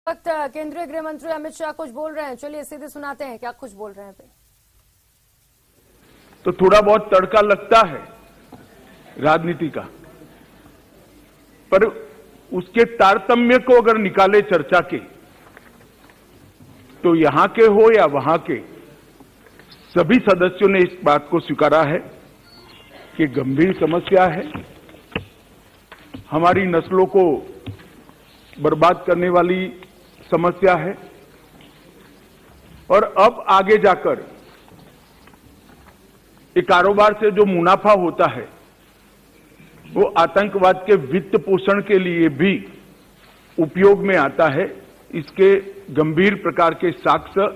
वक्त केंद्रीय गृह मंत्री अमित शाह कुछ बोल रहे हैं, चलिए सीधे सुनाते हैं क्या कुछ बोल रहे हैं। तो थोड़ा बहुत तड़का लगता है राजनीति का, पर उसके तारतम्य को अगर निकाले चर्चा के, तो यहां के हो या वहां के सभी सदस्यों ने इस बात को स्वीकारा है कि गंभीर समस्या है, हमारी नस्लों को बर्बाद करने वाली समस्या है। और अब आगे जाकर ये कारोबार से जो मुनाफा होता है वो आतंकवाद के वित्त पोषण के लिए भी उपयोग में आता है। इसके गंभीर प्रकार के साक्ष्य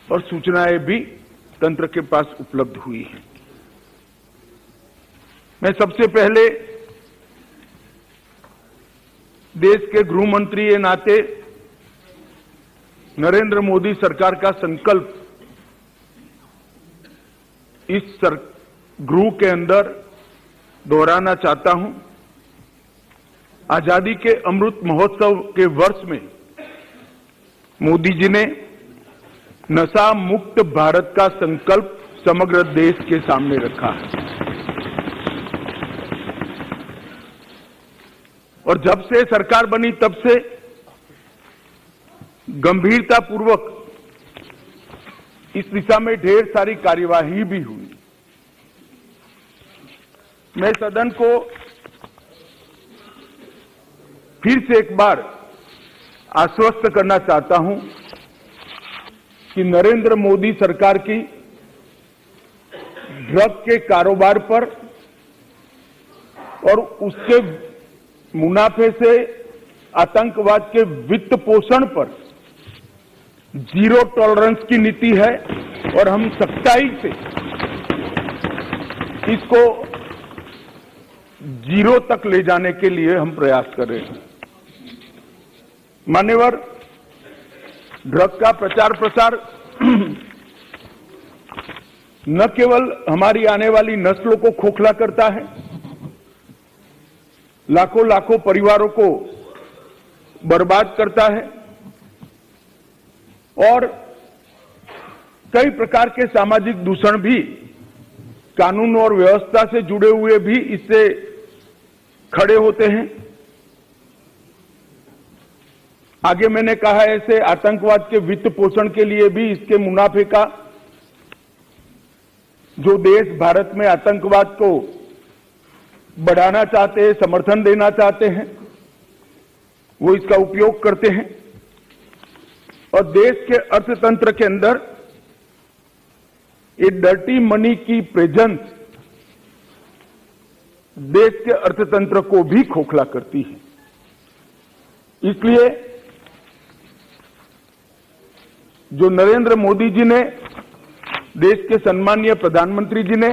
और सूचनाएं भी तंत्र के पास उपलब्ध हुई हैं। मैं सबसे पहले देश के गृह मंत्री के नाते नरेंद्र मोदी सरकार का संकल्प इस गृह के अंदर दोहराना चाहता हूं। आजादी के अमृत महोत्सव के वर्ष में मोदी जी ने नशा मुक्त भारत का संकल्प समग्र देश के सामने रखा है। और जब से सरकार बनी तब से गंभीरतापूर्वक इस दिशा में ढेर सारी कार्यवाही भी हुई। मैं सदन को फिर से एक बार आश्वस्त करना चाहता हूं कि नरेंद्र मोदी सरकार की ड्रग के कारोबार पर और उसके मुनाफे से आतंकवाद के वित्त पोषण पर जीरो टॉलरेंस की नीति है और हम सख्ताई से इसको जीरो तक ले जाने के लिए हम प्रयास कर रहे हैं। मान्यवर, ड्रग का प्रचार प्रसार न केवल हमारी आने वाली नस्लों को खोखला करता है, लाखों लाखों परिवारों को बर्बाद करता है और कई प्रकार के सामाजिक दूषण भी, कानून और व्यवस्था से जुड़े हुए भी इससे खड़े होते हैं। आगे मैंने कहा, ऐसे आतंकवाद के वित्त पोषण के लिए भी इसके मुनाफे का जो देश भारत में आतंकवाद को बढ़ाना चाहते हैं, समर्थन देना चाहते हैं, वो इसका उपयोग करते हैं। और देश के अर्थतंत्र के अंदर ये डर्टी मनी की प्रेजेंस देश के अर्थतंत्र को भी खोखला करती है। इसलिए जो नरेंद्र मोदी जी ने, देश के सम्मानीय प्रधानमंत्री जी ने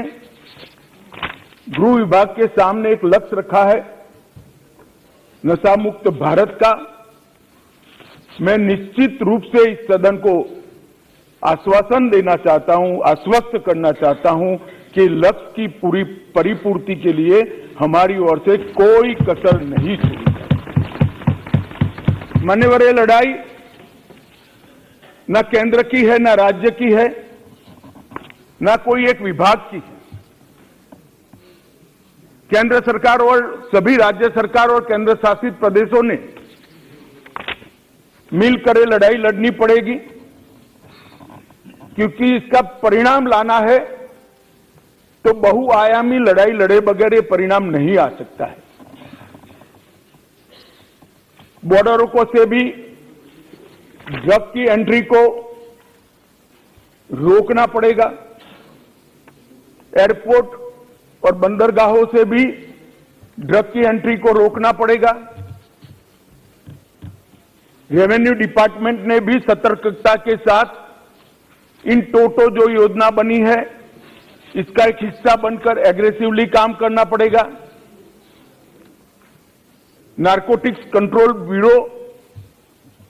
गृह विभाग के सामने एक लक्ष्य रखा है नशा मुक्त भारत का, मैं निश्चित रूप से इस सदन को आश्वासन देना चाहता हूं, आश्वस्त करना चाहता हूं कि लक्ष्य की पूरी परिपूर्ति के लिए हमारी ओर से कोई कसर नहीं छोड़ी जाएगी। मान्यवर, ये लड़ाई न केंद्र की है, न राज्य की है, न कोई एक विभाग की है। केंद्र सरकार और सभी राज्य सरकार और केंद्र शासित प्रदेशों ने मिलकर ये लड़ाई लड़नी पड़ेगी, क्योंकि इसका परिणाम लाना है तो बहुआयामी लड़ाई लड़े बगैर ये परिणाम नहीं आ सकता है। बॉर्डरों को से भी ड्रग की एंट्री को रोकना पड़ेगा, एयरपोर्ट और बंदरगाहों से भी ड्रग की एंट्री को रोकना पड़ेगा। रेवेन्यू डिपार्टमेंट ने भी सतर्कता के साथ इन टोटो जो योजना बनी है इसका एक हिस्सा बनकर एग्रेसिवली काम करना पड़ेगा। नारकोटिक्स कंट्रोल ब्यूरो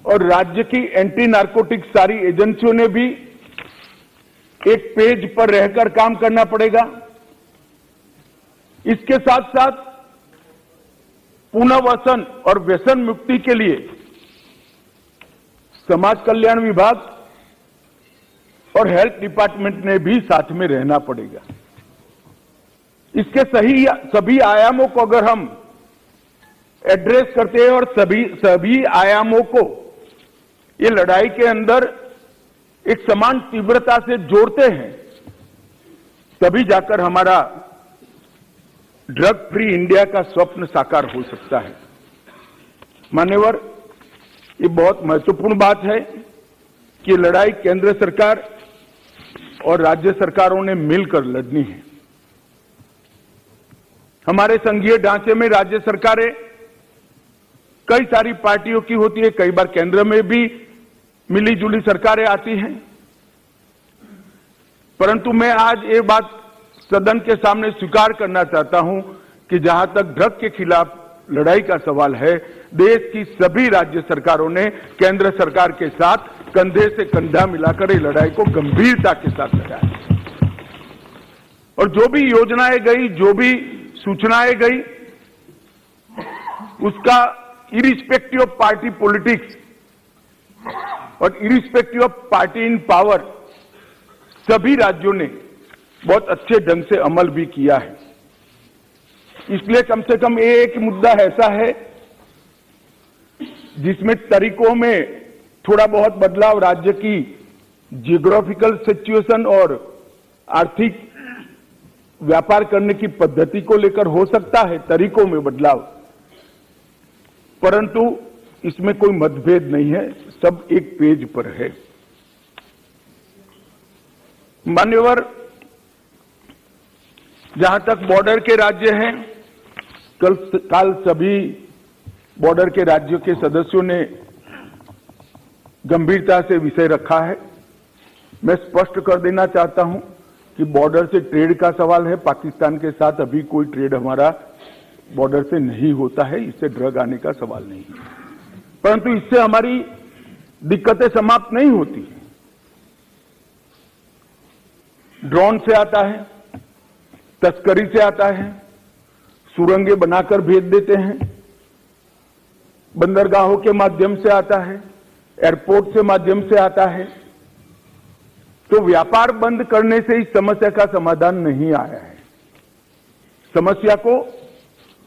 और राज्य की एंटी नारकोटिक्स सारी एजेंसियों ने भी एक पेज पर रहकर काम करना पड़ेगा। इसके साथ साथ पुनर्वसन और व्यसन मुक्ति के लिए समाज कल्याण विभाग और हेल्थ डिपार्टमेंट ने भी साथ में रहना पड़ेगा। इसके सभी आयामों को अगर हम एड्रेस करते हैं और सभी आयामों को ये लड़ाई के अंदर एक समान तीव्रता से जोड़ते हैं, तभी जाकर हमारा ड्रग फ्री इंडिया का स्वप्न साकार हो सकता है। मान्यवर, ये बहुत महत्वपूर्ण बात है कि लड़ाई केंद्र सरकार और राज्य सरकारों ने मिलकर लड़नी है। हमारे संघीय ढांचे में राज्य सरकारें कई सारी पार्टियों की होती है, कई बार केंद्र में भी मिली जुली सरकारें आती हैं, परंतु मैं आज ये बात सदन के सामने स्वीकार करना चाहता हूं कि जहां तक ड्रग के खिलाफ लड़ाई का सवाल है, देश की सभी राज्य सरकारों ने केंद्र सरकार के साथ कंधे से कंधा मिलाकर ये लड़ाई को गंभीरता के साथ लड़ाया और जो भी योजनाएं गई, जो भी सूचनाएं गई, उसका इरिस्पेक्टिव ऑफ पार्टी पॉलिटिक्स और irrespective of party in power सभी राज्यों ने बहुत अच्छे ढंग से अमल भी किया है। इसलिए कम से कम एक मुद्दा ऐसा है जिसमें तरीकों में थोड़ा बहुत बदलाव राज्य की जियोग्राफिकल सिचुएशन और आर्थिक व्यापार करने की पद्धति को लेकर हो सकता है, तरीकों में बदलाव, परंतु इसमें कोई मतभेद नहीं है, सब एक पेज पर है। मान्यवर, जहां तक बॉर्डर के राज्य हैं, कल सभी बॉर्डर के राज्यों के सदस्यों ने गंभीरता से विषय रखा है। मैं स्पष्ट कर देना चाहता हूं कि बॉर्डर से ट्रेड का सवाल है, पाकिस्तान के साथ अभी कोई ट्रेड हमारा बॉर्डर से नहीं होता है, इससे ड्रग आने का सवाल नहीं है, परंतु इससे हमारी दिक्कतें समाप्त नहीं होती। ड्रोन से आता है, तस्करी से आता है, सुरंगें बनाकर भेज देते हैं, बंदरगाहों के माध्यम से आता है, एयरपोर्ट से माध्यम से आता है। तो व्यापार बंद करने से इस समस्या का समाधान नहीं आया है। समस्या को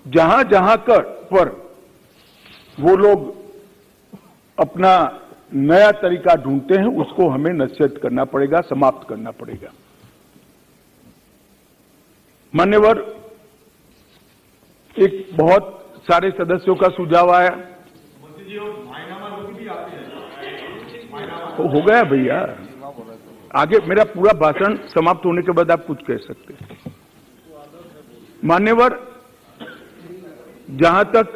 जहां जहां पर वो लोग अपना नया तरीका ढूंढते हैं, उसको हमें नसीहत करना पड़ेगा, समाप्त करना पड़ेगा। मान्यवर, एक बहुत सारे सदस्यों का सुझाव आया, हो गया भैया, आगे मेरा पूरा भाषण समाप्त होने के बाद आप कुछ कह सकते हैं। मान्यवर, जहां तक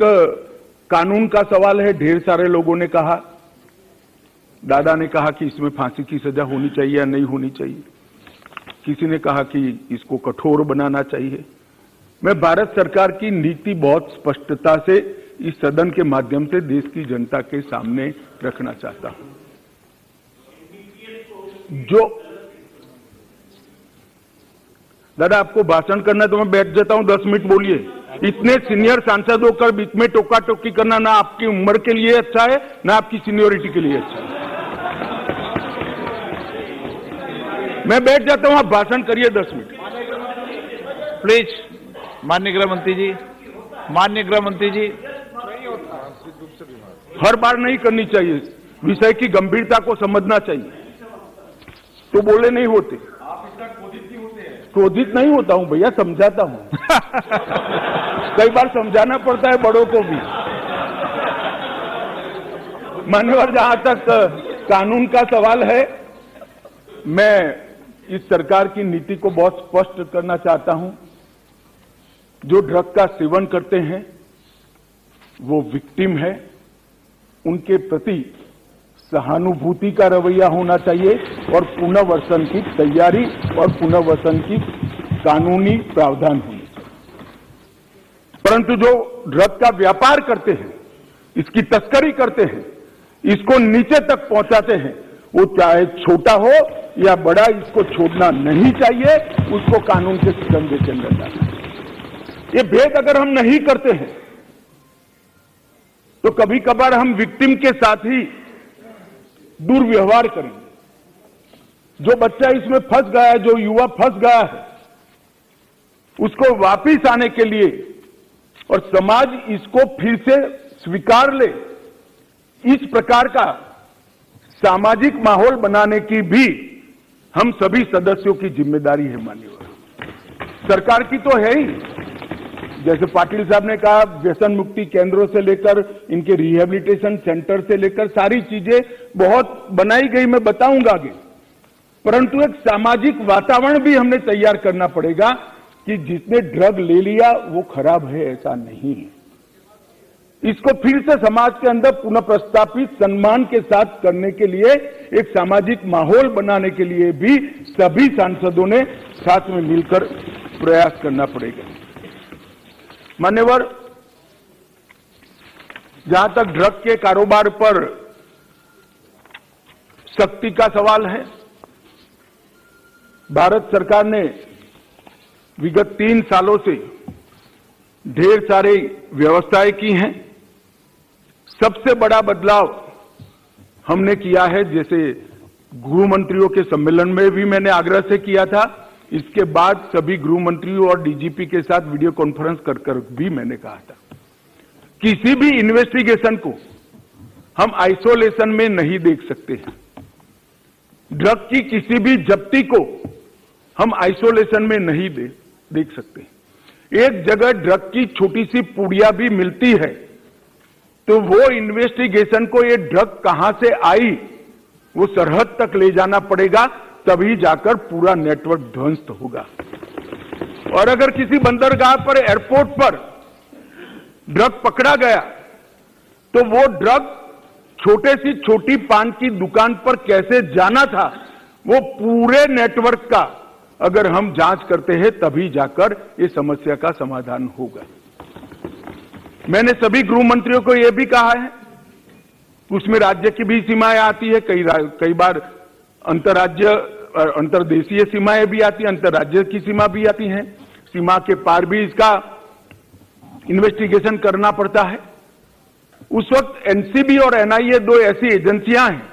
कानून का सवाल है, ढेर सारे लोगों ने कहा, दादा ने कहा कि इसमें फांसी की सजा होनी चाहिए या नहीं होनी चाहिए, किसी ने कहा कि इसको कठोर बनाना चाहिए। मैं भारत सरकार की नीति बहुत स्पष्टता से इस सदन के माध्यम से देश की जनता के सामने रखना चाहता हूं। जो दादा आपको भाषण करना है तो मैं बैठ जाता हूं, 10 मिनट बोलिए। इतने सीनियर सांसद होकर बीच में टोका टोकी करना ना आपकी उम्र के लिए अच्छा है, ना आपकी सीनियोरिटी के लिए अच्छा है। मैं बैठ जाता हूं, आप भाषण करिए 10 मिनट प्लीज। माननीय गृह मंत्री जी, माननीय गृह मंत्री जी, हर बार नहीं करनी चाहिए, विषय की गंभीरता को समझना चाहिए, तो बोले नहीं होते। क्रोधित नहीं होता हूं भैया, समझाता हूं। कई बार समझाना पड़ता है बड़ों को भी। मान्यवर, जहां तक कानून का सवाल है, मैं इस सरकार की नीति को बहुत स्पष्ट करना चाहता हूं। जो ड्रग का सेवन करते हैं वो विक्टिम है, उनके प्रति सहानुभूति का रवैया होना चाहिए और पुनर्वसन की तैयारी और पुनर्वसन की कानूनी प्रावधान होने चाहिए। परंतु जो ड्रग का व्यापार करते हैं, इसकी तस्करी करते हैं, इसको नीचे तक पहुंचाते हैं, वो चाहे छोटा हो या बड़ा, इसको छोड़ना नहीं चाहिए, उसको कानून के शिकंजे के अंदर डालना चाहिए। ये भेद अगर हम नहीं करते हैं तो कभी कभार हम विक्टिम के साथ ही दुर्व्यवहार करेंगे। जो बच्चा इसमें फंस गया है, जो युवा फंस गया है, उसको वापिस आने के लिए और समाज इसको फिर से स्वीकार ले, इस प्रकार का सामाजिक माहौल बनाने की भी हम सभी सदस्यों की जिम्मेदारी है। माननीय सरकार की तो है ही, जैसे पाटिल साहब ने कहा, व्यसन मुक्ति केंद्रों से लेकर इनके रिहेबिलिटेशन सेंटर से लेकर सारी चीजें बहुत बनाई गई, मैं बताऊंगा आगे। परंतु एक सामाजिक वातावरण भी हमने तैयार करना पड़ेगा कि जिसने ड्रग ले लिया वो खराब है, ऐसा नहीं है। इसको फिर से समाज के अंदर पुनः प्रस्तापित सम्मान के साथ करने के लिए, एक सामाजिक माहौल बनाने के लिए भी सभी सांसदों ने साथ में मिलकर प्रयास करना पड़ेगा। मान्यवर, जहां तक ड्रग के कारोबार पर सख्ती का सवाल है, भारत सरकार ने विगत 3 सालों से ढेर सारी व्यवस्थाएं की हैं। सबसे बड़ा बदलाव हमने किया है, जैसे गृह मंत्रियों के सम्मेलन में भी मैंने आग्रह से किया था, इसके बाद सभी गृह मंत्रियों और डीजीपी के साथ वीडियो कॉन्फ्रेंस कर भी मैंने कहा था, किसी भी इन्वेस्टिगेशन को हम आइसोलेशन में नहीं देख सकते हैं। ड्रग की किसी भी जब्ती को हम आइसोलेशन में नहीं देख सकते। एक जगह ड्रग की छोटी सी पुड़िया भी मिलती है तो वो इन्वेस्टिगेशन को, ये ड्रग कहां से आई, वो सरहद तक ले जाना पड़ेगा, तभी जाकर पूरा नेटवर्क ध्वस्त होगा। और अगर किसी बंदरगाह पर, एयरपोर्ट पर ड्रग पकड़ा गया तो वो ड्रग छोटे सी छोटी पान की दुकान पर कैसे जाना था, वो पूरे नेटवर्क का अगर हम जांच करते हैं तभी जाकर ये समस्या का समाधान होगा। मैंने सभी गृह मंत्रियों को यह भी कहा है, उसमें राज्य की भी सीमाएं आती है, कई बार अंतर्राज्य अंतर्देशीय सीमाएं भी आती हैं, अंतर्राज्य की सीमा भी आती हैं, सीमा के पार भी इसका इन्वेस्टिगेशन करना पड़ता है। उस वक्त एनसीबी और एनआईए 2 ऐसी एजेंसियां हैं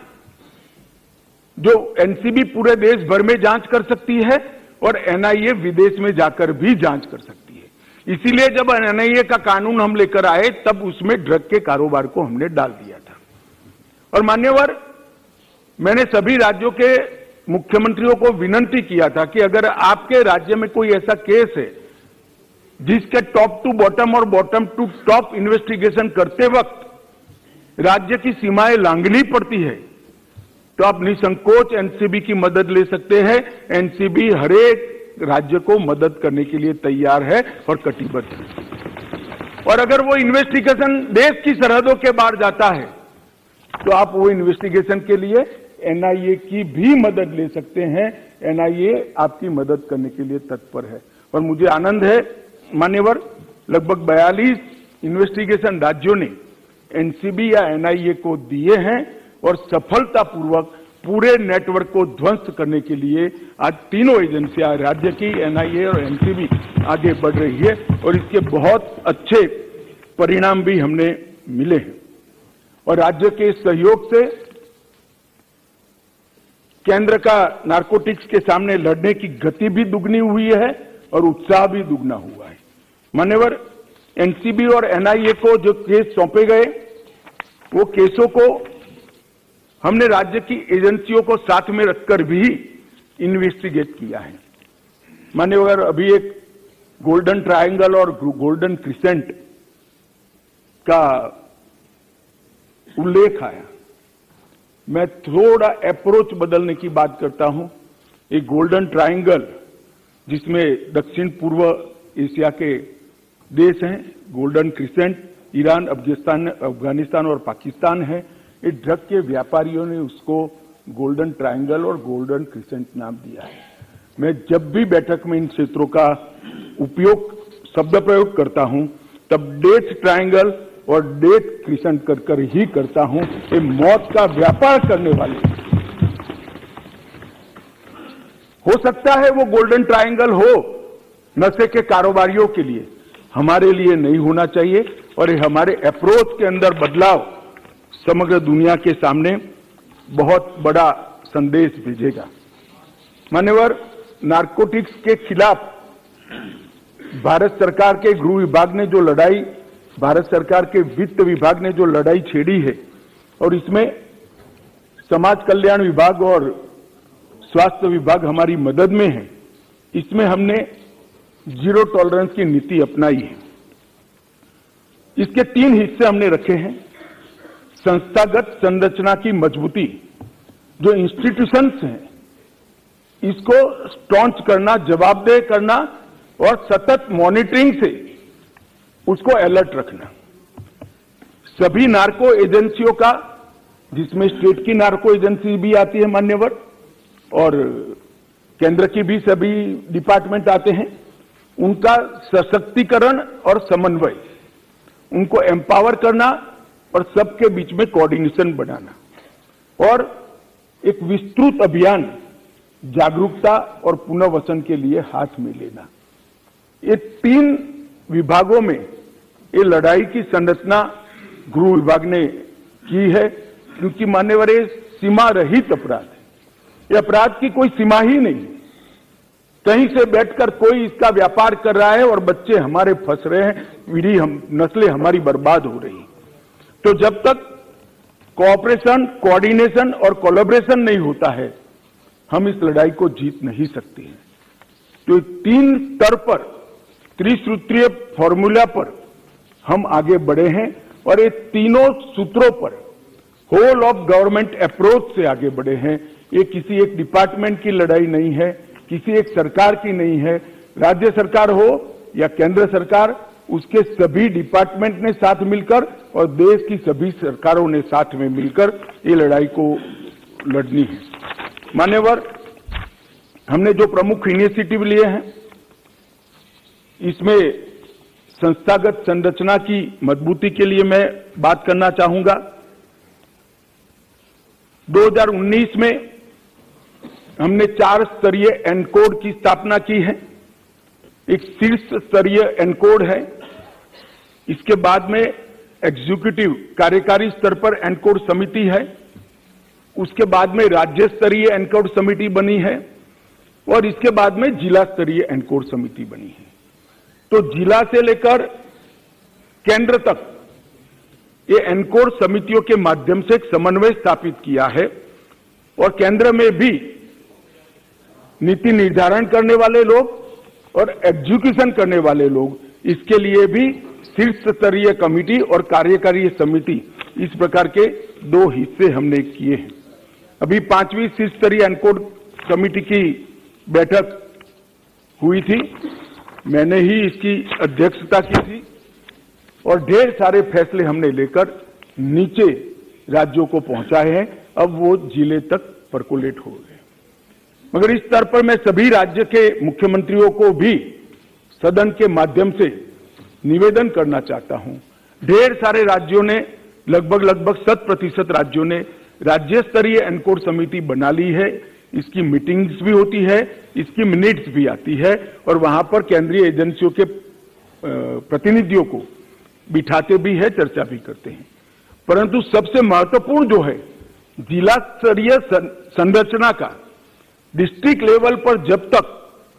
जो एनसीबी पूरे देश भर में जांच कर सकती है और एनआईए विदेश में जाकर भी जांच कर सकती है। इसीलिए जब एनआईए का कानून हम लेकर आए तब उसमें ड्रग के कारोबार को हमने डाल दिया था। और मान्यवर, मैंने सभी राज्यों के मुख्यमंत्रियों को विनती किया था कि अगर आपके राज्य में कोई ऐसा केस है जिसके टॉप टू बॉटम और बॉटम टू टॉप इन्वेस्टिगेशन करते वक्त राज्य की सीमाएं लांघनी पड़ती है, तो आप निसंकोच एनसीबी की मदद ले सकते हैं। एनसीबी हरेक राज्य को मदद करने के लिए तैयार है और कटिबद्ध है। और अगर वो इन्वेस्टिगेशन देश की सरहदों के बाहर जाता है तो आप वो इन्वेस्टिगेशन के लिए एनआईए की भी मदद ले सकते हैं। एनआईए आपकी मदद करने के लिए तत्पर है। और मुझे आनंद है मान्यवर, लगभग 42 इन्वेस्टिगेशन राज्यों ने एनसीबी या एनआईए को दिए हैं और सफलतापूर्वक पूरे नेटवर्क को ध्वस्त करने के लिए आज तीनों एजेंसियां, राज्य की, एनआईए और एनसीबी आगे बढ़ रही है और इसके बहुत अच्छे परिणाम भी हमने मिले हैं। और राज्य के सहयोग से केंद्र का नारकोटिक्स के सामने लड़ने की गति भी दुगनी हुई है और उत्साह भी दुगना हुआ है। मान्यवर, एनसीबी और एनआईए को जो केस सौंपे गए, वो केसों को हमने राज्य की एजेंसियों को साथ में रखकर भी इन्वेस्टिगेट किया है। मान्यवर, अभी एक गोल्डन ट्रायंगल और गोल्डन क्रिसेंट का उल्लेख आया। मैं थोड़ा अप्रोच बदलने की बात करता हूं। एक गोल्डन ट्रायंगल जिसमें दक्षिण पूर्व एशिया के देश हैं, गोल्डन क्रिसेंट ईरान, अफगानिस्तान और पाकिस्तान है। ये ड्रग के व्यापारियों ने उसको गोल्डन ट्रायंगल और गोल्डन क्रिसेंट नाम दिया है। मैं जब भी बैठक में इन क्षेत्रों का शब्द प्रयोग करता हूं तब डेथ ट्रायंगल और डेथ क्रिसेंट कर ही करता हूं। ये मौत का व्यापार करने वाले, हो सकता है वो गोल्डन ट्रायंगल हो नशे के कारोबारियों के लिए, हमारे लिए नहीं होना चाहिए। और ये हमारे अप्रोच के अंदर बदलाव समग्र दुनिया के सामने बहुत बड़ा संदेश भेजेगा। मान्यवर, नारकोटिक्स के खिलाफ भारत सरकार के गृह विभाग ने जो लड़ाई, भारत सरकार के वित्त विभाग ने जो लड़ाई छेड़ी है, और इसमें समाज कल्याण विभाग और स्वास्थ्य विभाग हमारी मदद में है, इसमें हमने जीरो टॉलरेंस की नीति अपनाई है। इसके 3 हिस्से हमने रखे हैं। संस्थागत संरचना की मजबूती, जो इंस्टीट्यूशंस हैं इसको स्ट्रॉन्च करना, जवाबदेह करना और सतत मॉनिटरिंग से उसको अलर्ट रखना। सभी नार्को एजेंसियों का, जिसमें स्टेट की नार्को एजेंसी भी आती है मान्यवर, और केंद्र की भी सभी डिपार्टमेंट आते हैं, उनका सशक्तिकरण और समन्वय, उनको एम्पावर करना और सबके बीच में कोऑर्डिनेशन बनाना, और एक विस्तृत अभियान जागरूकता और पुनर्वसन के लिए हाथ में लेना। ये 3 विभागों में ये लड़ाई की संरचना गृह विभाग ने की है, क्योंकि मान्यवर ये सीमा रहित अपराध है। ये अपराध की कोई सीमा ही नहीं। कहीं से बैठकर कोई इसका व्यापार कर रहा है और बच्चे हमारे फंस रहे हैं, नस्लें हमारी बर्बाद हो रही। तो जब तक कोऑपरेशन, कोऑर्डिनेशन और कोलैबोरेशन नहीं होता है, हम इस लड़ाई को जीत नहीं सकते हैं। तो 3 स्तर पर, त्रिसूत्रीय फॉर्मूला पर हम आगे बढ़े हैं, और ये तीनों सूत्रों पर होल ऑफ गवर्नमेंट अप्रोच से आगे बढ़े हैं। ये किसी एक डिपार्टमेंट की लड़ाई नहीं है, किसी एक सरकार की नहीं है। राज्य सरकार हो या केंद्र सरकार, उसके सभी डिपार्टमेंट ने साथ मिलकर और देश की सभी सरकारों ने साथ में मिलकर ये लड़ाई को लड़नी है। मान्यवर, हमने जो प्रमुख इनिशिएटिव लिए हैं, इसमें संस्थागत संरचना की मजबूती के लिए मैं बात करना चाहूंगा। 2019 में हमने 4 स्तरीय एनकोड की स्थापना की है। एक शीर्ष स्तरीय एनकोड है, इसके बाद में एग्जीक्यूटिव कार्यकारी स्तर पर एनकोड समिति है, उसके बाद में राज्य स्तरीय एनकोड समिति बनी है, और इसके बाद में जिला स्तरीय एनकोड समिति बनी है। तो जिला से लेकर केंद्र तक ये एनकोड समितियों के माध्यम से एक समन्वय स्थापित किया है, और केंद्र में भी नीति निर्धारण करने वाले लोग और एग्जीक्यूशन करने वाले लोग, इसके लिए भी शीर्ष स्तरीय कमेटी और कार्यकारी समिति, इस प्रकार के 2 हिस्से हमने किए हैं। अभी 5वीं शीर्ष स्तरीय एनकोड कमेटी की बैठक हुई थी, मैंने ही इसकी अध्यक्षता की थी, और ढेर सारे फैसले हमने लेकर नीचे राज्यों को पहुंचाए हैं। अब वो जिले तक परकोलेट हो गए। मगर इस स्तर पर मैं सभी राज्य के मुख्यमंत्रियों को भी सदन के माध्यम से निवेदन करना चाहता हूं। ढेर सारे राज्यों ने, लगभग 100% राज्यों ने राज्य स्तरीय एनकोड समिति बना ली है। इसकी मीटिंग्स भी होती है, इसकी मिनट्स भी आती है, और वहां पर केंद्रीय एजेंसियों के प्रतिनिधियों को बिठाते भी है, चर्चा भी करते हैं। परंतु सबसे महत्वपूर्ण जो है, जिला स्तरीय संरचना का, डिस्ट्रिक्ट लेवल पर जब तक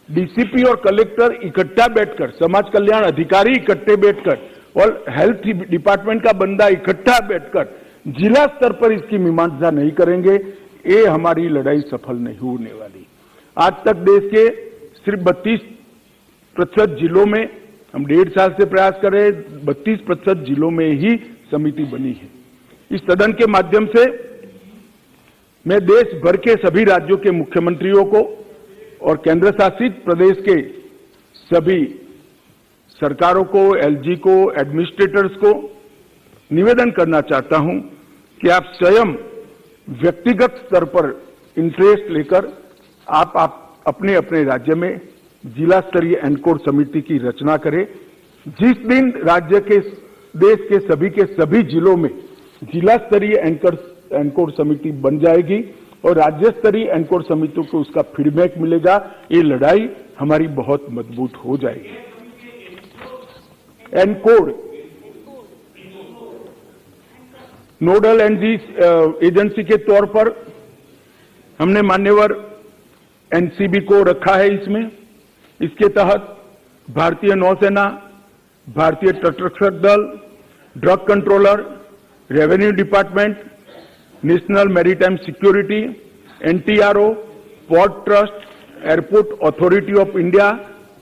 डीसीपी और कलेक्टर इकट्ठा बैठकर, समाज कल्याण अधिकारी इकट्ठे बैठकर और हेल्थ डिपार्टमेंट का बंदा इकट्ठा बैठकर जिला स्तर पर इसकी मीमांसा नहीं करेंगे, ये हमारी लड़ाई सफल नहीं होने वाली। आज तक देश के सिर्फ 32% जिलों में, हम 1.5 साल से प्रयास कर रहे हैं, 32% जिलों में ही समिति बनी है। इस सदन के माध्यम से मैं देश भर के सभी राज्यों के मुख्यमंत्रियों को और केंद्र शासित प्रदेश के सभी सरकारों को, एलजी को, एडमिनिस्ट्रेटर्स को निवेदन करना चाहता हूं कि आप स्वयं व्यक्तिगत स्तर पर इंटरेस्ट लेकर आप अपने अपने राज्य में जिला स्तरीय एनकोड समिति की रचना करें। जिस दिन राज्य के, देश के सभी जिलों में जिला स्तरीय एनकोड समिति बन जाएगी और राज्य स्तरीय एनकोड समितियों को उसका फीडबैक मिलेगा, ये लड़ाई हमारी बहुत मजबूत हो जाएगी। नोडल एजेंसी के तौर पर हमने मान्यवर एनसीबी को रखा है। इसमें इसके तहत भारतीय नौसेना, भारतीय तटरक्षक दल, drug controller, revenue department, national maritime security, NTRO, port trust, airport authority of India,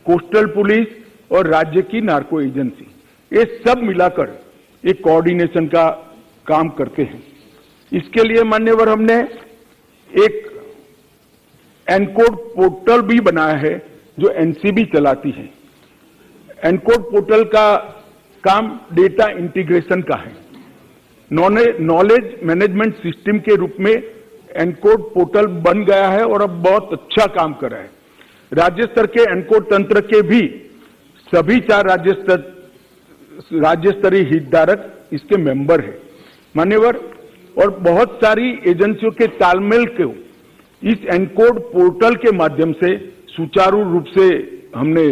coastal police और राज्य की नार्को एजेंसी, ये सब मिलाकर एक कोऑर्डिनेशन का काम करते हैं। इसके लिए मान्यवर हमने एक एनकोड पोर्टल भी बनाया है जो एनसीबी चलाती है। एनकोड पोर्टल का काम डेटा इंटीग्रेशन का है। नॉलेज मैनेजमेंट सिस्टम के रूप में एनकोड पोर्टल बन गया है और अब बहुत अच्छा काम कर रहा है। राज्य स्तर के एनकोड तंत्र के भी सभी 4 राज्य स्तरीय हितधारक इसके मेंबर है मान्यवर, और बहुत सारी एजेंसियों के तालमेल को इस एनकोड पोर्टल के माध्यम से सुचारू रूप से हमने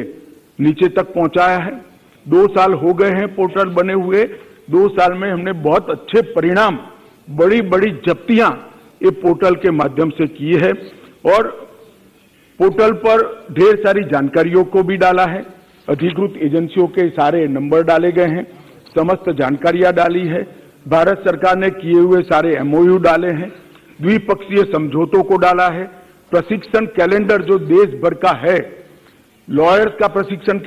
नीचे तक पहुंचाया है। 2 साल हो गए हैं पोर्टल बने हुए। 2 साल में हमने बहुत अच्छे परिणाम, बड़ी बड़ी जब्तियां ये पोर्टल के माध्यम से की है और पोर्टल पर ढेर सारी जानकारियों को भी डाला है। अधिकृत एजेंसियों के सारे नंबर डाले गए हैं, समस्त जानकारियां डाली है। भारत सरकार ने किए हुए सारे एमओयू डाले हैं, द्विपक्षीय समझौतों को डाला है। प्रशिक्षण कैलेंडर जो देश भर का है, लॉयर्स का प्रशिक्षण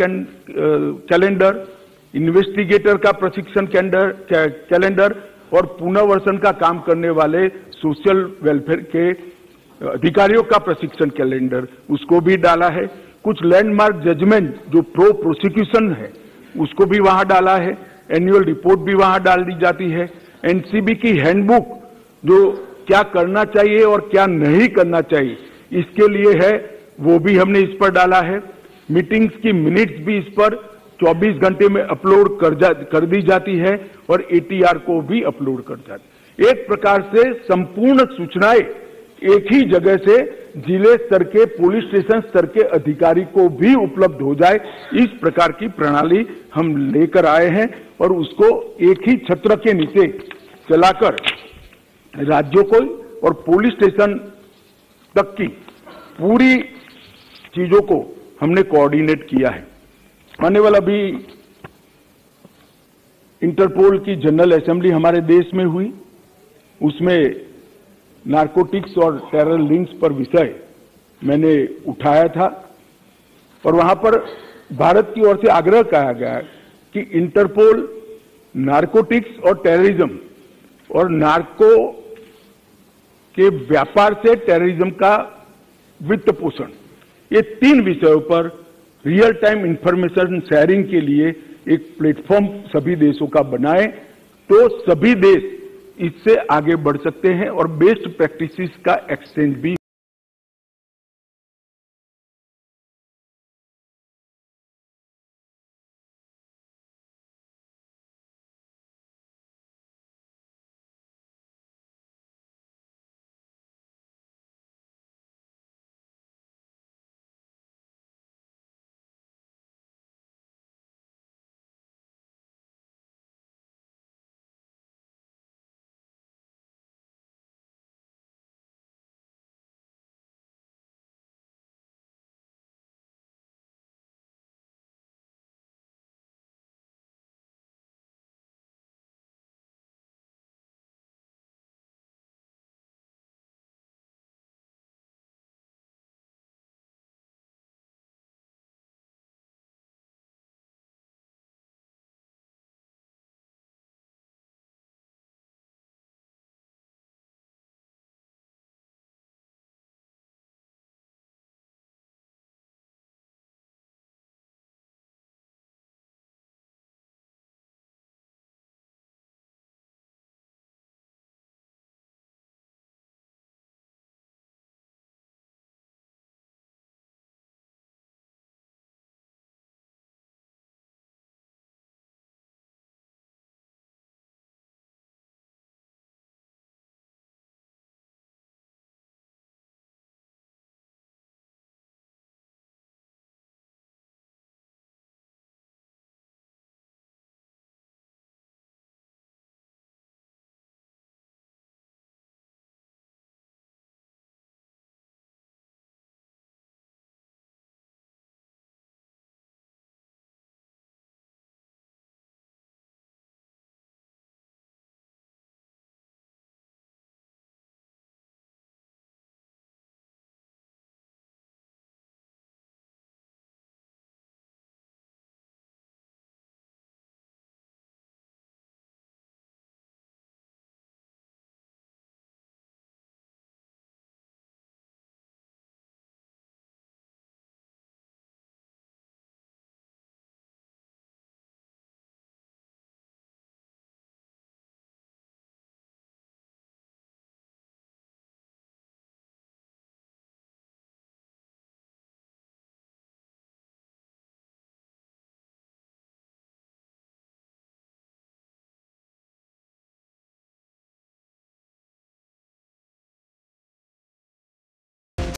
कैलेंडर, इन्वेस्टिगेटर का प्रशिक्षण कैलेंडर और पुनर्वसन का काम करने वाले सोशल वेलफेयर के अधिकारियों का प्रशिक्षण कैलेंडर, उसको भी डाला है। कुछ लैंडमार्क जजमेंट जो प्रो प्रोसिक्यूशन है उसको भी वहां डाला है। एनुअल रिपोर्ट भी वहां डाल दी जाती है। एनसीबी की हैंडबुक जो क्या करना चाहिए और क्या नहीं करना चाहिए इसके लिए है, वो भी हमने इस पर डाला है। मीटिंग्स की मिनट्स भी इस पर 24 घंटे में अपलोड कर दी जाती है और एटीआर को भी अपलोड कर जाती है। एक प्रकार से संपूर्ण सूचनाएं एक ही जगह से जिले स्तर के, पुलिस स्टेशन स्तर के अधिकारी को भी उपलब्ध हो जाए, इस प्रकार की प्रणाली हम लेकर आए हैं और उसको एक ही छत्र के नीचे चलाकर राज्यों को और पुलिस स्टेशन तक की पूरी चीजों को हमने कोऑर्डिनेट किया है। मान्यवर, अभी इंटरपोल की जनरल असेंबली हमारे देश में हुई, उसमें नारकोटिक्स और टेरर लिंक्स पर विषय मैंने उठाया था और वहां पर भारत की ओर से आग्रह किया गया कि इंटरपोल नारकोटिक्स और टेररिज्म और नार्को के व्यापार से टेररिज्म का वित्त पोषण, ये 3 विषयों पर रियल टाइम इंफॉर्मेशन शेयरिंग के लिए एक प्लेटफॉर्म सभी देशों का बनाए तो सभी देश इससे आगे बढ़ सकते हैं और बेस्ट प्रैक्टिसेस का एक्सचेंज भी